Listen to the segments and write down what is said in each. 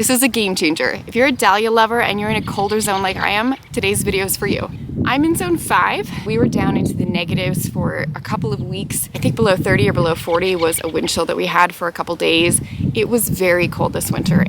This is a game changer. If you're a dahlia lover and you're in a colder zone like I am, today's video is for you. I'm in zone 5. We were down into the negatives for a couple of weeks. I think below 30 or below 40 was a wind chill that we had for a couple days. It was very cold this winter.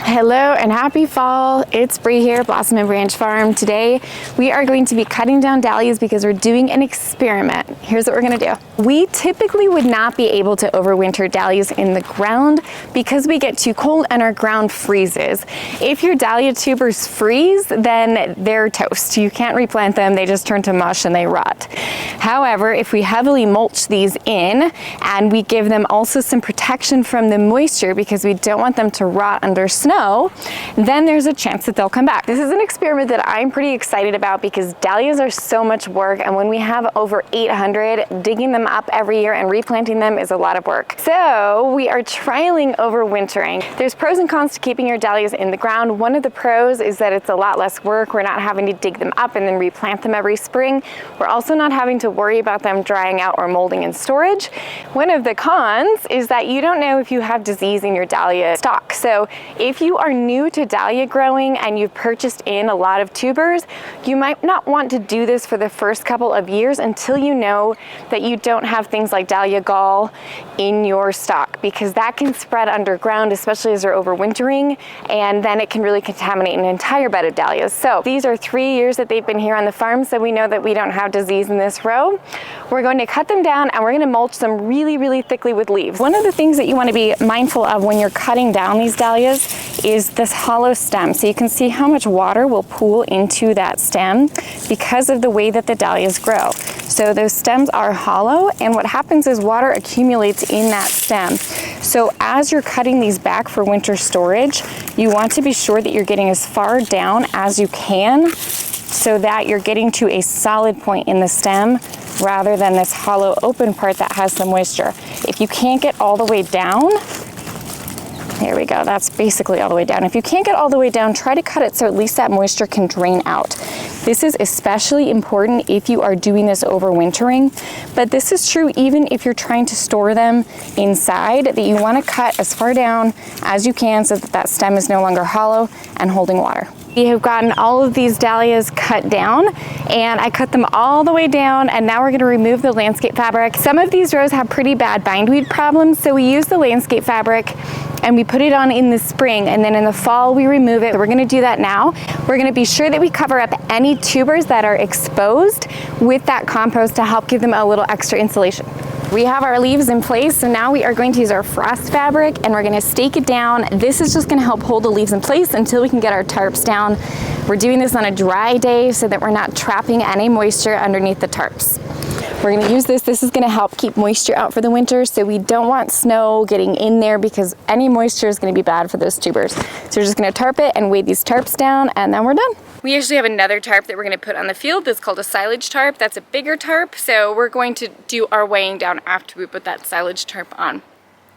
Hello and happy fall. It's Bree here, Blossom and Branch Farm. Today we are going to be cutting down dahlias because we're doing an experiment. Here's what we're gonna do. We typically would not be able to overwinter dahlias in the ground because we get too cold and our ground freezes. If your dahlia tubers freeze, then they're toast. You can't replant them, they just turn to mush and they rot. However, if we heavily mulch these in and we give them also some protection from the moisture because we don't want them to rot under snow, then there's a chance that they'll come back. This is an experiment that I'm pretty excited about because dahlias are so much work, and when we have over 800, digging them up every year and replanting them is a lot of work. So we are trialing overwintering. There's pros and cons to keeping your dahlias in the ground. One of the pros is that it's a lot less work. We're not having to dig them up and then replant them every spring. We're also not having to worry about them drying out or molding in storage. One of the cons is that you don't know if you have disease in your dahlia stock. So if you are new to dahlia growing and you've purchased in a lot of tubers, you might not want to do this for the first couple of years until you know that you don't have things like dahlia gall in your stock, because that can spread underground, especially as they're overwintering, and then it can really contaminate an entire bed of dahlias. So these are 3 years that they've been here on the farm, so we know that we don't have disease in this row. We're going to cut them down and we're going to mulch them really, really thickly with leaves. One of the things that you want to be mindful of when you're cutting down these dahlias is this hollow stem. So you can see how much water will pool into that stem because of the way that the dahlias grow. So those stems are hollow, and what happens is water accumulates in that stem. So as you're cutting these back for winter storage, you want to be sure that you're getting as far down as you can so that you're getting to a solid point in the stem rather than this hollow open part that has some moisture. If you can't get all the way down, there we go, that's basically all the way down. If you can't get all the way down, try to cut it so at least that moisture can drain out. This is especially important if you are doing this overwintering, but this is true even if you're trying to store them inside, that you want to cut as far down as you can so that that stem is no longer hollow and holding water. We have gotten all of these dahlias cut down, and I cut them all the way down, and now we're going to remove the landscape fabric. Some of these rows have pretty bad bindweed problems, so we use the landscape fabric and we put it on in the spring, and then in the fall we remove it. We're going to do that now. We're going to be sure that we cover up any tubers that are exposed with that compost to help give them a little extra insulation. We have our leaves in place, so now we are going to use our frost fabric and we're going to stake it down. This is just going to help hold the leaves in place until we can get our tarps down. We're doing this on a dry day so that we're not trapping any moisture underneath the tarps. We're going to use this. This is going to help keep moisture out for the winter, so we don't want snow getting in there because any moisture is going to be bad for those tubers. So we're just going to tarp it and weigh these tarps down, and then we're done. We actually have another tarp that we're going to put on the field that's called a silage tarp. That's a bigger tarp, so we're going to do our weighing down after we put that silage tarp on.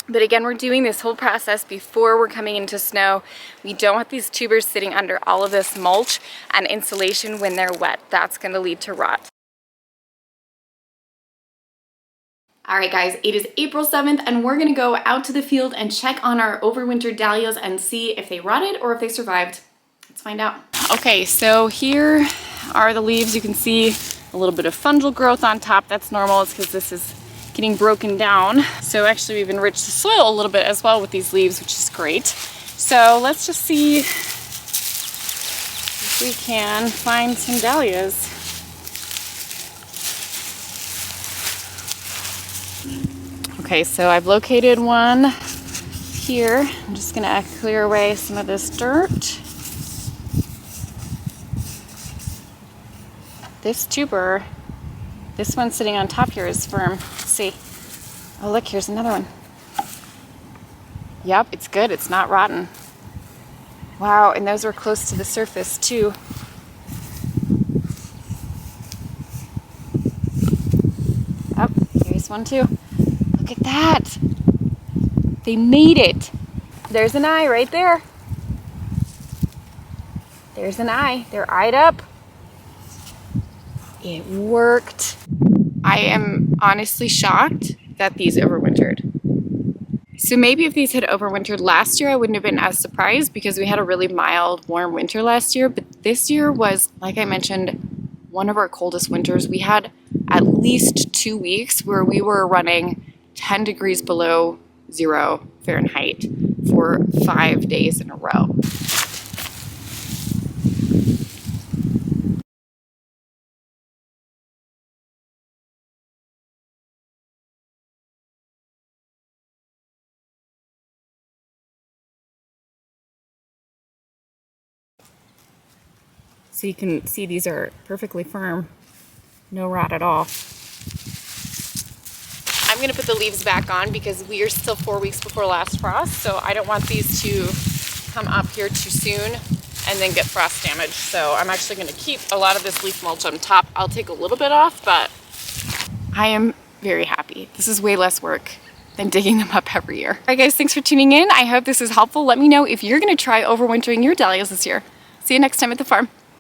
But again, we're doing this whole process before we're coming into snow. We don't want these tubers sitting under all of this mulch and insulation when they're wet. That's going to lead to rot. All right guys, it is April 7th and we're gonna go out to the field and check on our overwintered dahlias and see if they rotted or if they survived. Let's find out. Okay, so here are the leaves. You can see a little bit of fungal growth on top. That's normal, it's because this is getting broken down. So actually we've enriched the soil a little bit as well with these leaves, which is great. So let's just see if we can find some dahlias. Okay, so I've located one here. I'm just gonna clear away some of this dirt. This tuber, this one sitting on top here is firm. Let's see. Oh look, here's another one. Yep, it's good, it's not rotten. Wow, and those were close to the surface too. Oh, here's one too. Look at that. They made it. There's an eye right there. There's an eye. They're eyed up. It worked. I am honestly shocked that these overwintered. So maybe if these had overwintered last year, I wouldn't have been as surprised because we had a really mild, warm winter last year. But this year was, like I mentioned, one of our coldest winters. We had at least 2 weeks where we were running 10 degrees below 0 Fahrenheit for 5 days in a row. So you can see these are perfectly firm, no rot at all. I'm gonna put the leaves back on because we are still 4 weeks before last frost, so I don't want these to come up here too soon and then get frost damage. So I'm actually gonna keep a lot of this leaf mulch on top. I'll take a little bit off, but I am very happy. This is way less work than digging them up every year. All right guys, thanks for tuning in. I hope this is helpful. Let me know if you're gonna try overwintering your dahlias this year. See you next time at the farm.